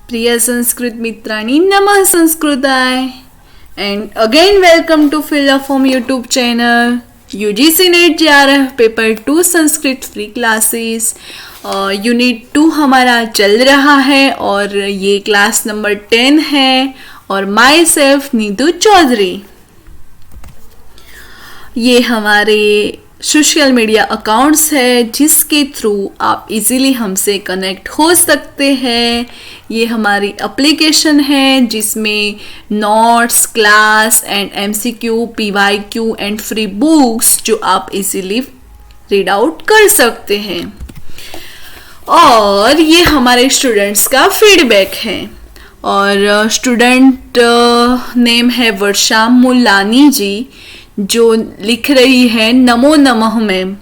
प्रिय संस्कृत मित्रांनी, नमः संस्कृताय and again welcome to fill form YouTube channel. UGC NET JRF paper 2 Sanskrit free classes unit 2 हमारा चल रहा है और ये क्लास नंबर 10 है और माई सेल्फ नीतू चौधरी। ये हमारे सोशल मीडिया अकाउंट्स है जिसके थ्रू आप इजीली हमसे कनेक्ट हो सकते हैं। ये हमारी एप्लीकेशन है जिसमें notes, class and MCQ, PYQ and free books जो आप इजीली रीड आउट कर सकते हैं। और ये हमारे स्टूडेंट्स का फीडबैक है और स्टूडेंट नेम है वर्षा मुलानी जी जो लिख रही है नमो नमः मैम।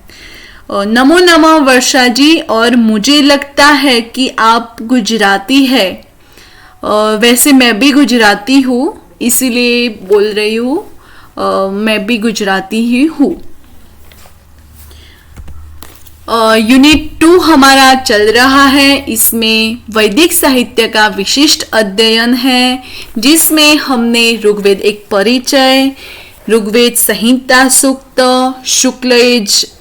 नमो नमः वर्षा जी। और मुझे लगता है कि आप गुजराती है। वैसे मैं भी गुजराती हूँ इसीलिए बोल रही हूँ। मैं भी गुजराती ही हूँ। यूनिट 2 हमारा चल रहा है। इसमें वैदिक साहित्य का विशिष्ट अध्ययन है जिसमें हमने ऋग्वेद एक परिचय, ऋग्वेद संहिता सूक्त, शुक्ल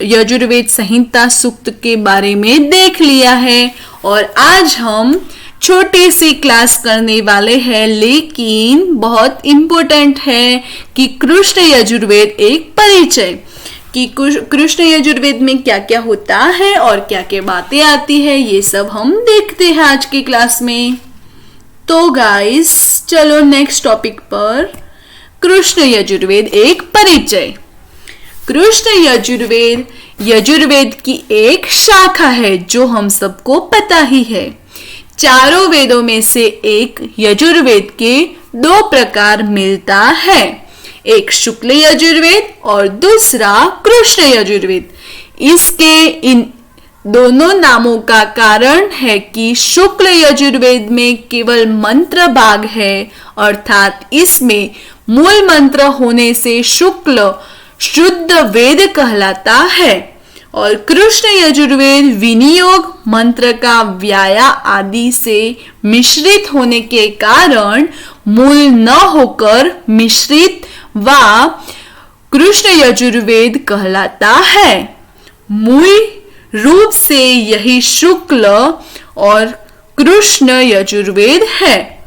यजुर्वेद संहिता सूक्त के बारे में देख लिया है। और आज हम छोटी सी क्लास करने वाले हैं लेकिन बहुत इम्पोर्टेंट है कि कृष्ण यजुर्वेद एक परिचय, कि कृष्ण यजुर्वेद में क्या क्या होता है और क्या क्या बातें आती है, ये सब हम देखते हैं आज की क्लास में। तो गाइस चलो नेक्स्ट टॉपिक पर। कृष्ण यजुर्वेद एक परिचय। कृष्ण यजुर्वेद यजुर्वेद की एक शाखा है जो हम सबको पता ही है। चारों वेदों में से एक यजुर्वेद के 2 प्रकार मिलता है, एक शुक्ल यजुर्वेद और दूसरा कृष्ण यजुर्वेद। इसके इन दोनों नामों का कारण है कि शुक्ल यजुर्वेद में केवल मंत्र भाग है, अर्थात इसमें मूल मंत्र होने से शुक्ल शुद्ध वेद कहलाता है। और कृष्ण यजुर्वेद विनियोग मंत्र का व्याया आदि से मिश्रित होने के कारण मूल न होकर मिश्रित व कृष्ण यजुर्वेद कहलाता है। मूल रूप से यही शुक्ल और कृष्ण यजुर्वेद है।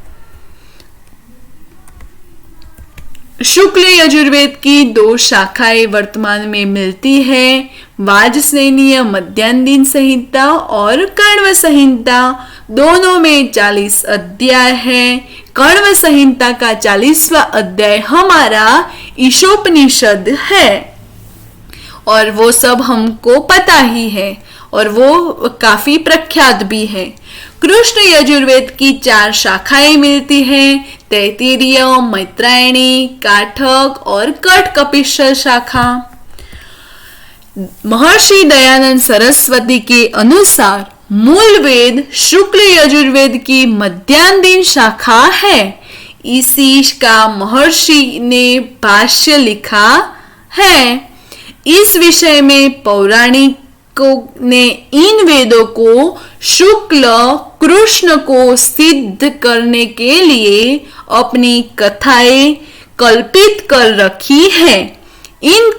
शुक्ल यजुर्वेद की 2 शाखाएं वर्तमान में मिलती है, वाजसेनीय मध्यान्ह संहिता और कण्व संहिता। दोनों में 40 अध्याय है। कण्व संहिता का 40वां अध्याय हमारा ईशोपनिषद है और वो सब हमको पता ही है और वो काफी प्रख्यात भी है। कृष्ण यजुर्वेद की 4 शाखाएं मिलती हैं, तैत्तिरीय, मैत्रायणी, काठक और कठकपिशल शाखा। महर्षि दयानंद सरस्वती के अनुसार मूल वेद शुक्ल यजुर्वेद की मध्यान्ह शाखा है। इसी का महर्षि ने भाष्य लिखा है। इस विषय में पौराणिकों ने इन वेदों को शुक्ल कृष्ण को सिद्ध करने के लिए अपनी कथाएं कल्पित कर रखी है। इन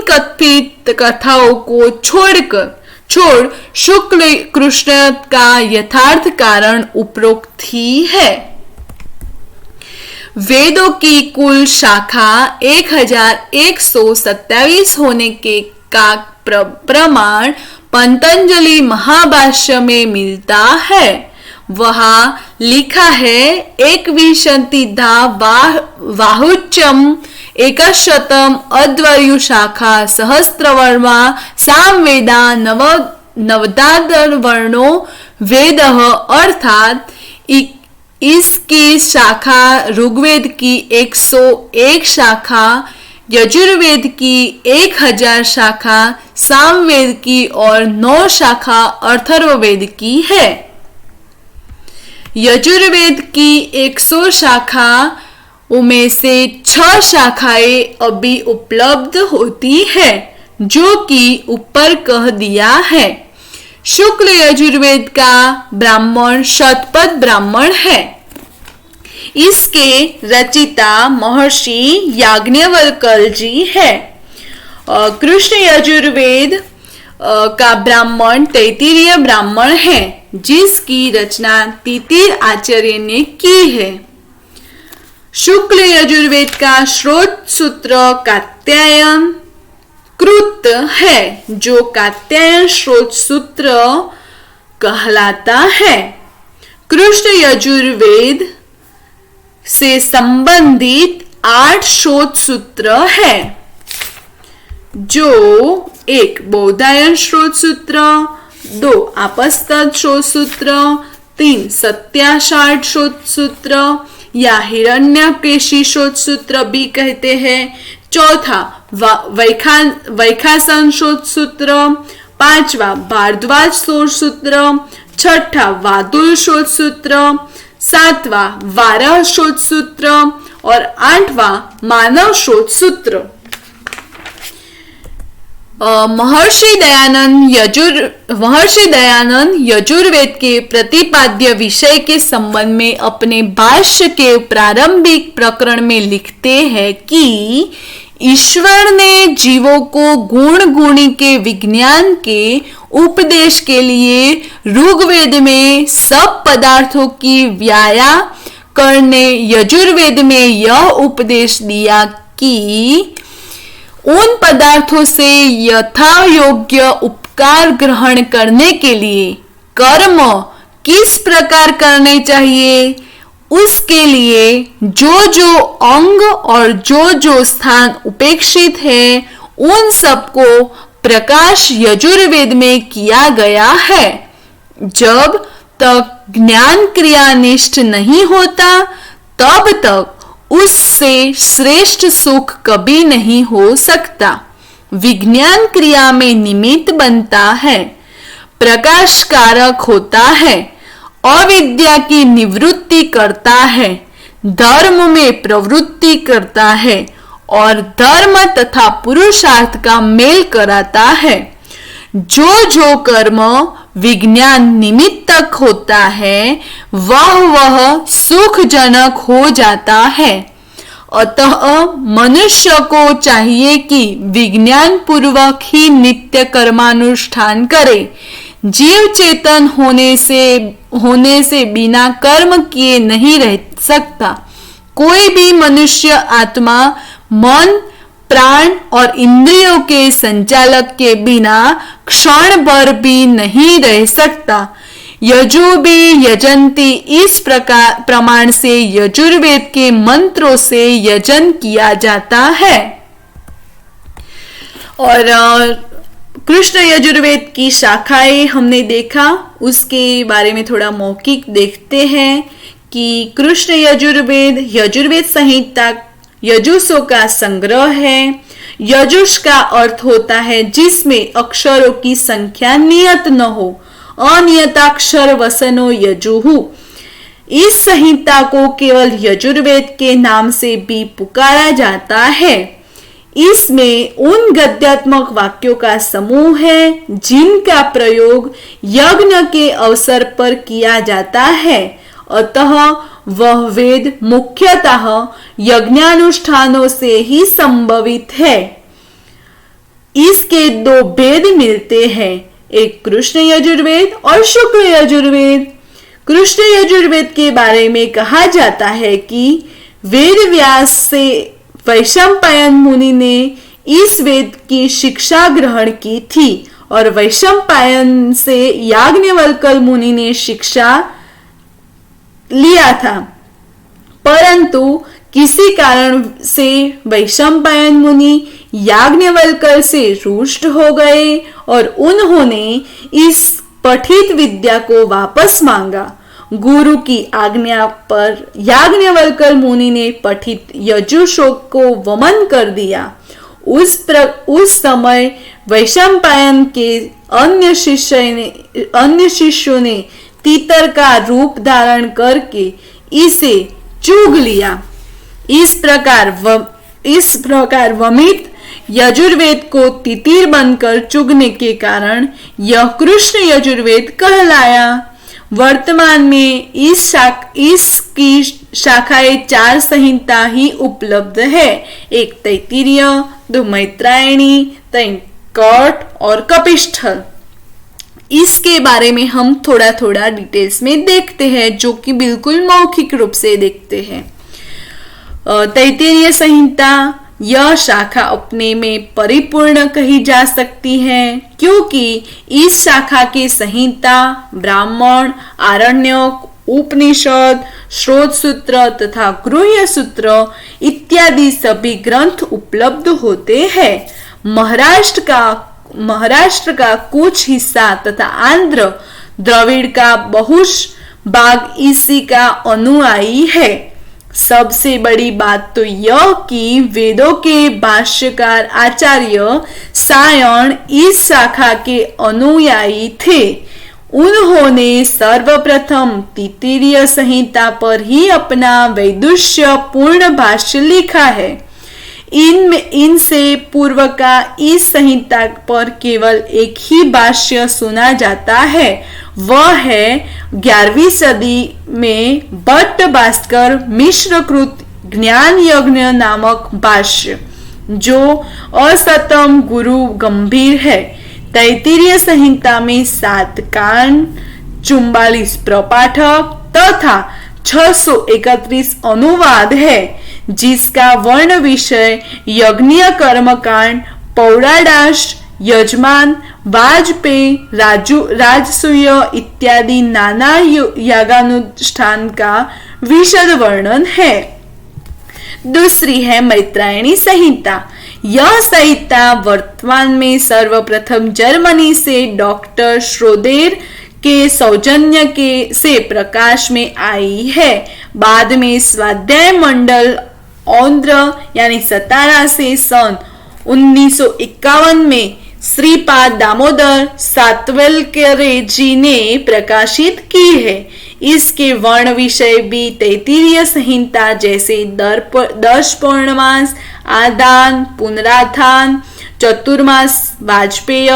कथित कथाओं को छोड़ शुक्ल कृष्ण का यथार्थ कारण उपरोक्त ही है। वेदों की कुल शाखा 1127 होने के का प्रमाण पतंजलि महाभाष्य में मिलता है। वहां लिखा है एकविंशतिधा वाहुच्यम एकशतम अद्वयु शाखा सहस्त्रवर्मा सामवेदा नवदादर्वर्णो वेद, अर्थात इसकी शाखा ऋग्वेद की 101 शाखा, यजुर्वेद की 1000 शाखा, सामवेद की और 9 शाखा अथर्ववेद की है। यजुर्वेद की 100 शाखा उनमें से 6 शाखाएं अभी उपलब्ध होती है जो कि ऊपर कह दिया है। शुक्ल यजुर्वेद का ब्राह्मण शतपथ ब्राह्मण है। इसके रचिता महर्षि याज्ञवल्क्य जी है। कृष्ण यजुर्वेद का ब्राह्मण तैत्तिरीय ब्राह्मण है, जिसकी रचना तितिर आचार्य ने की है। शुक्ल यजुर्वेद का स्रोत सूत्र कात्यायन कृत है, जो कात्यायन स्रोत सूत्र कहलाता है। कृष्ण यजुर्वेद से संबंधित 8 स्रोत सूत्र है, जो 1 बौधायन स्रोत सूत्र, 2 आपस्तद स्रोत सूत्र, 3 सत्याषाढ़ स्रोत सूत्र या हिरण्यकेशी स्रोत सूत्र भी कहते हैं, 4 वैखासन स्रोत सूत्र, 5 भारद्वाज स्रोत सूत्र, 6 वादुल स्रोत सूत्र, 7 वाराह स्रोत सूत्र और 8 मानव स्रोत सूत्र। महर्षि दयानंद यजुर्वेद के प्रतिपाद्य विषय के संबंध में अपने भाष्य के प्रारंभिक प्रकरण में लिखते हैं कि ईश्वर ने जीवों को गुण गुणी के विज्ञान के उपदेश के लिए ऋग्वेद में सब पदार्थों की व्याख्या करने यजुर्वेद में यह उपदेश दिया कि उन पदार्थों से यथा योग्य उपकार ग्रहण करने के लिए कर्म किस प्रकार करने चाहिए, उसके लिए जो जो अंग और जो स्थान उपेक्षित है, उन सबको प्रकाश यजुर्वेद में किया गया है। जब तक ज्ञान क्रियानिष्ठ नहीं होता, तब तक उससे श्रेष्ठ सुख कभी नहीं हो सकता। विज्ञान क्रिया में निमित्त बनता है, प्रकाश कारक होता है, अविद्या की निवृत्ति करता है, धर्म में प्रवृत्ति करता है और धर्म तथा पुरुषार्थ का मेल कराता है। जो कर्म विज्ञान निमित्तक होता है, वह सुखजनक हो जाता है। अतः मनुष्य को चाहिए कि विज्ञान पूर्वक ही नित्य कर्मानुष्ठान करे। जीव चेतन होने से बिना कर्म किए नहीं रह सकता। कोई भी मनुष्य आत्मा, मन, प्राण और इंद्रियों के संचालक के बिना क्षण भर भी नहीं रह सकता। यजुर्वेद यजंती इस प्रमाण से यजुर्वेद के मंत्रों से यजन किया जाता है। और कृष्ण यजुर्वेद की शाखाएं हमने देखा, उसके बारे में थोड़ा मौखिक देखते हैं कि कृष्ण यजुर्वेद संहिता यजुषों का संग्रह है। यजुष का अर्थ होता है जिसमें अक्षरों की संख्या नियत न हो, अनियताक्षर वसनो यजुहु। इस संहिता को केवल यजुर्वेद के नाम से भी पुकारा जाता है। इसमें उन गद्यात्मक वाक्यों का समूह है जिनका प्रयोग यज्ञ के अवसर पर किया जाता है। अतः वह वेद मुख्यतः यज्ञानुष्ठानों से ही संभवित है। इसके 2 भेद मिलते हैं, एक कृष्ण यजुर्वेद और शुक्ल यजुर्वेद। कृष्ण यजुर्वेद के बारे में कहा जाता है कि वेद व्यास से वैशंपायन मुनि ने इस वेद की शिक्षा ग्रहण की थी और वैशंपायन से याज्ञवल्क्य मुनि ने शिक्षा लिया था, परंतु किसी कारण से वैशंपायन मुनि याज्ञवल्क्य से रुष्ट हो गए और उन्होंने इस पठित विद्या को वापस मांगा। गुरु की आज्ञा पर याज्ञवल्क्य मुनि ने पठित यजुषोक को वमन कर दिया। उस समय वैशंपायन के अन्य शिष्यों ने तीतर का रूप धारण करके इसे चूग लिया। इस प्रकार वमित यजुर्वेद को तितिर बनकर चुगने के कारण यह कृष्ण यजुर्वेद कहलाया। वर्तमान में इसकी शाखाएं 4 संहिता ही उपलब्ध है। एक तैत्तिरीय, 2 मैत्रायणी, 3 कठ और कपिष्ठल। इसके बारे में हम थोड़ा थोड़ा डिटेल्स में देखते हैं, जो कि बिल्कुल मौखिक रूप से देखते हैं। तैत्तिरीय संहिता, यह शाखा अपने में परिपूर्ण कही जा सकती है, क्योंकि इस शाखा के संहिता, ब्राह्मण, आरण्यक, उपनिषद, स्रोत सूत्र तथा गृह्य सूत्र इत्यादि सभी ग्रंथ उपलब्ध होते हैं। महाराष्ट्र का कुछ हिस्सा तथा आंध्र द्रविड़ का बहुश भाग इसी का अनुयायी है। सबसे बड़ी बात तो यह कि वेदों के भाष्यकार आचार्य सायण इस शाखा के अनुयायी थे। उन्होंने सर्वप्रथम तैत्तिरीय संहिता पर ही अपना वैदुष्य पूर्ण भाष्य लिखा है। इनसे पूर्व का इस संहिता पर केवल एक ही भाष्य सुना जाता है, वह है 11वीं सदी में भट्ट भास्कर मिश्रकृत ज्ञान यज्ञ नामक भाष्य, जो असतम गुरु गंभीर है। तैत्तिरीय संहिता में 7 कांड, 44 प्रपाठक तथा 631 अनुवाद है, जिसका वर्ण विषय यज्ञ कर्मकांड, पौराडाश, यजमान, वाजपेय, राजसूय इत्यादि नाना यागानुष्ठान का विशद वर्णन है। दूसरी है मैत्रायणी संहिता। यह संहिता वर्तमान में सर्वप्रथम जर्मनी से डॉक्टर श्रोदेर के सौजन्य से प्रकाश में आई है। बाद में स्वाध्याय मंडल औंध्र यानी सतारा से सन 1951 में श्रीपाद दामोदर सातवलकरे जी ने प्रकाशित की है। इसके वर्ण विषय भी तैत्तिरीय संहिता जैसे दर्श पौर्णमास, आदान, पुनराथान, चतुर्मास, वाजपेय,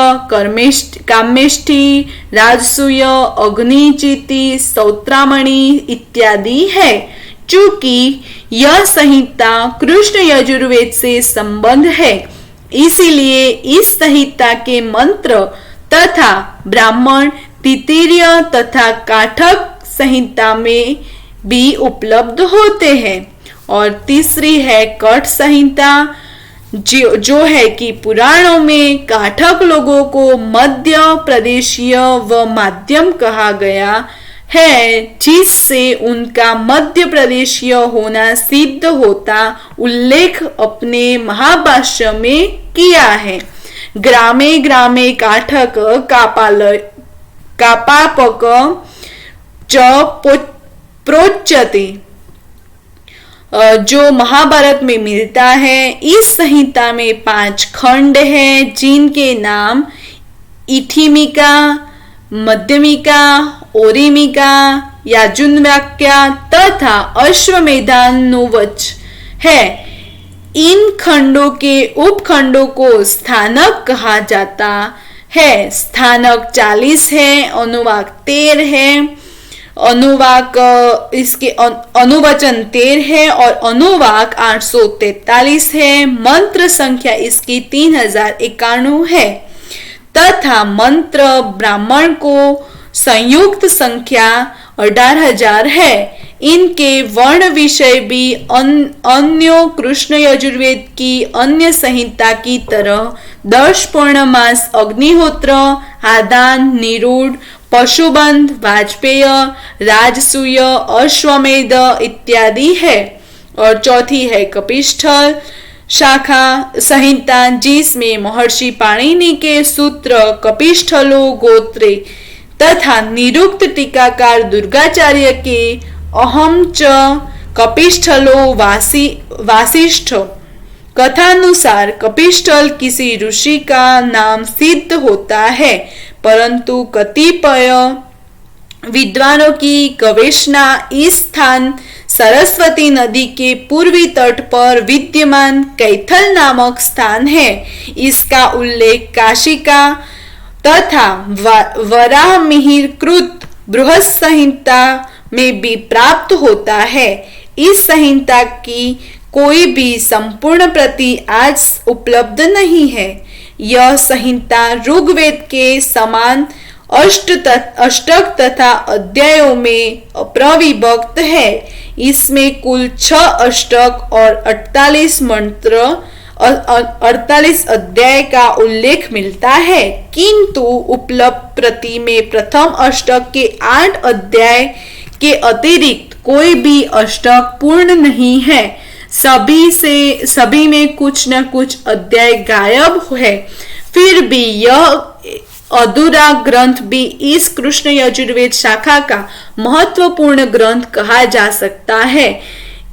कामेष्ठी, राजसूय, अग्निचिति, सौत्रामणि इत्यादि है। चूंकि यह संहिता कृष्ण यजुर्वेद से संबंध है, इसीलिए इस संहिता के मंत्र तथा ब्राह्मण, तैत्तिरीय तथा काठक संहिता में भी उपलब्ध होते हैं। और तीसरी है कठ संहिता, जो है कि पुराणों में काठक लोगों को मध्य प्रदेशीय व माध्यम कहा गया है, जिससे उनका मध्य प्रदेशीय होना सिद्ध होता उल्लेख अपने महाभाष्य में किया है। ग्रामे ग्रामे काठक कापापक च प्रोच्यते, जो महाभारत में मिलता है। इस संहिता में 5 खंड हैं, जिनके नाम इठिमिका, मध्यमिका, ओरिमिका, याजुनवाक्या तथा अश्वमेधानुवच है। इन खंडों के उपखंडों को स्थानक कहा जाता है। स्थानक 40 है, अनुवाक 13 है, अनुवाक इसके अनुवचन 13 है और अनुवाक 843 है। मंत्र संख्या इसकी 3091 है तथा मंत्र ब्राह्मण को संयुक्त संख्या 18,000 है। इनके वर्ण विषय भी अन्य कृष्ण यजुर्वेद की अन्य संहिता की तरह दर्श पौर्णमास, अग्निहोत्र, आदान, निरूढ़, पशुबंध, वाजपेय, राजसूय, अश्वमेध इत्यादि है। और चौथी है कपिष्ठल शाखा संहिता, जिसमें महर्षि पाणिनि के सूत्र कपिष्ठलो गोत्रे तथा निरुक्त टीकाकार दुर्गाचार्य के अहम च कपिष्ठलो वासिष्ठ कथानुसार कपिष्ठल किसी ऋषि का नाम सिद्ध होता है, परंतु कतिपय विद्वानों की गवेषणा इस स्थान सरस्वती नदी के पूर्वी तट पर विद्यमान कैथल नामक स्थान है। इसका उल्लेख काशिका तथा वराहमिहिर कृत बृहत संहिता में भी प्राप्त होता है। इस संहिता की कोई भी संपूर्ण प्रति आज उपलब्ध नहीं है। यह संहिता ऋग्वेद के समान अष्टक तथा अध्यायों में प्रविभक्त है। इसमें कुल 6 अष्टक और 48 मंत्र 48 अध्याय का उल्लेख मिलता है, किंतु उपलब्ध प्रति में प्रथम अष्टक के 8 अध्याय के अतिरिक्त कोई भी अष्टक पूर्ण नहीं है। सभी में कुछ न कुछ अध्याय गायब है। फिर भी यह अधूरा ग्रंथ भी इस कृष्ण यजुर्वेद शाखा का महत्वपूर्ण ग्रंथ कहा जा सकता है।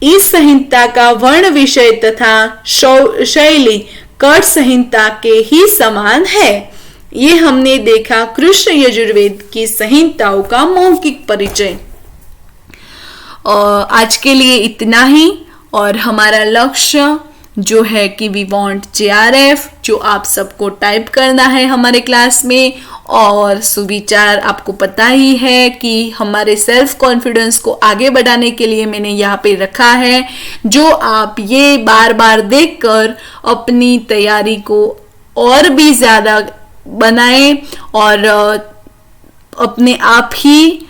इस संहिता का वर्ण विषय तथा शैली कट संहिता के ही समान है। ये हमने देखा कृष्ण यजुर्वेद की संहिताओं का मौखिक परिचय। आज के लिए इतना ही, और हमारा लक्ष्य जो है कि वी वांट JRF, जो आप सबको टाइप करना है हमारे क्लास में। और सुविचार आपको पता ही है कि हमारे सेल्फ कॉन्फिडेंस को आगे बढ़ाने के लिए मैंने यहाँ पे रखा है, जो आप ये बार बार देखकर अपनी तैयारी को और भी ज़्यादा बनाएं और अपने आप ही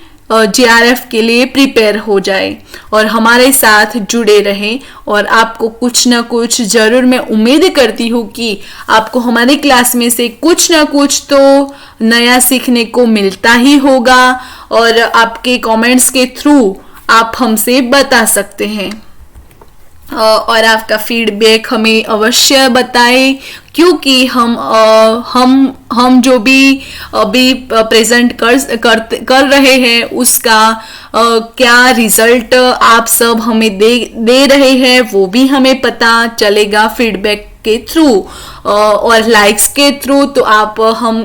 JRF के लिए प्रिपेयर हो जाए और हमारे साथ जुड़े रहें। और आपको कुछ ना कुछ जरूर, मैं उम्मीद करती हूँ कि आपको हमारी क्लास में से कुछ ना कुछ तो नया सीखने को मिलता ही होगा, और आपके कमेंट्स के थ्रू आप हमसे बता सकते हैं। और आपका फीडबैक हमें अवश्य बताएं, क्योंकि हम जो भी अभी प्रेजेंट कर रहे हैं उसका क्या रिजल्ट आप सब हमें दे रहे हैं वो भी हमें पता चलेगा फीडबैक के थ्रू और लाइक्स के थ्रू। तो आप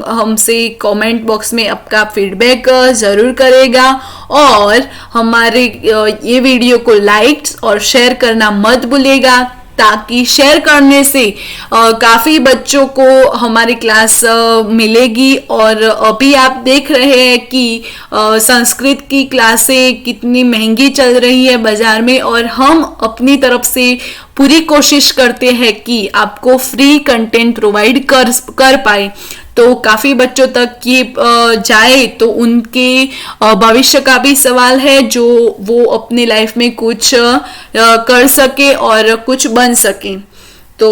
हमसे कमेंट बॉक्स में आपका फीडबैक जरूर करेगा, और हमारे ये वीडियो को लाइक और शेयर करना मत भूलिएगा, ताकि शेयर करने से काफ़ी बच्चों को हमारी क्लास मिलेगी। और अभी आप देख रहे हैं कि संस्कृत की क्लासें कितनी महंगी चल रही है बाजार में, और हम अपनी तरफ से पूरी कोशिश करते हैं कि आपको फ्री कंटेंट प्रोवाइड कर पाए, तो काफ़ी बच्चों तक ये जाए तो उनके भविष्य का भी सवाल है, जो वो अपने लाइफ में कुछ कर सके और कुछ बन सके। तो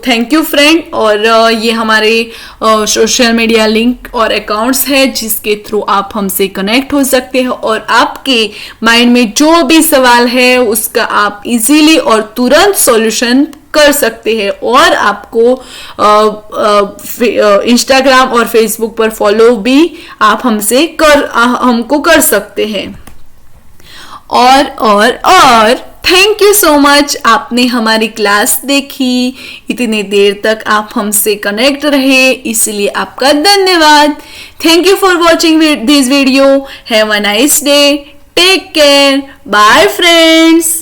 थैंक यू फ्रेंड। और ये हमारे सोशल मीडिया लिंक और अकाउंट्स है जिसके थ्रू आप हमसे कनेक्ट हो सकते हैं, और आपके माइंड में जो भी सवाल है उसका आप इजीली और तुरंत सॉल्यूशन कर सकते हैं। और आपको इंस्टाग्राम और फेसबुक पर फॉलो भी आप हमको कर सकते हैं। और थैंक यू सो मच, आपने हमारी क्लास देखी, इतनी देर तक आप हमसे कनेक्ट रहे, इसलिए आपका धन्यवाद। Thank you for watching this video. Have a nice day, take care, bye friends.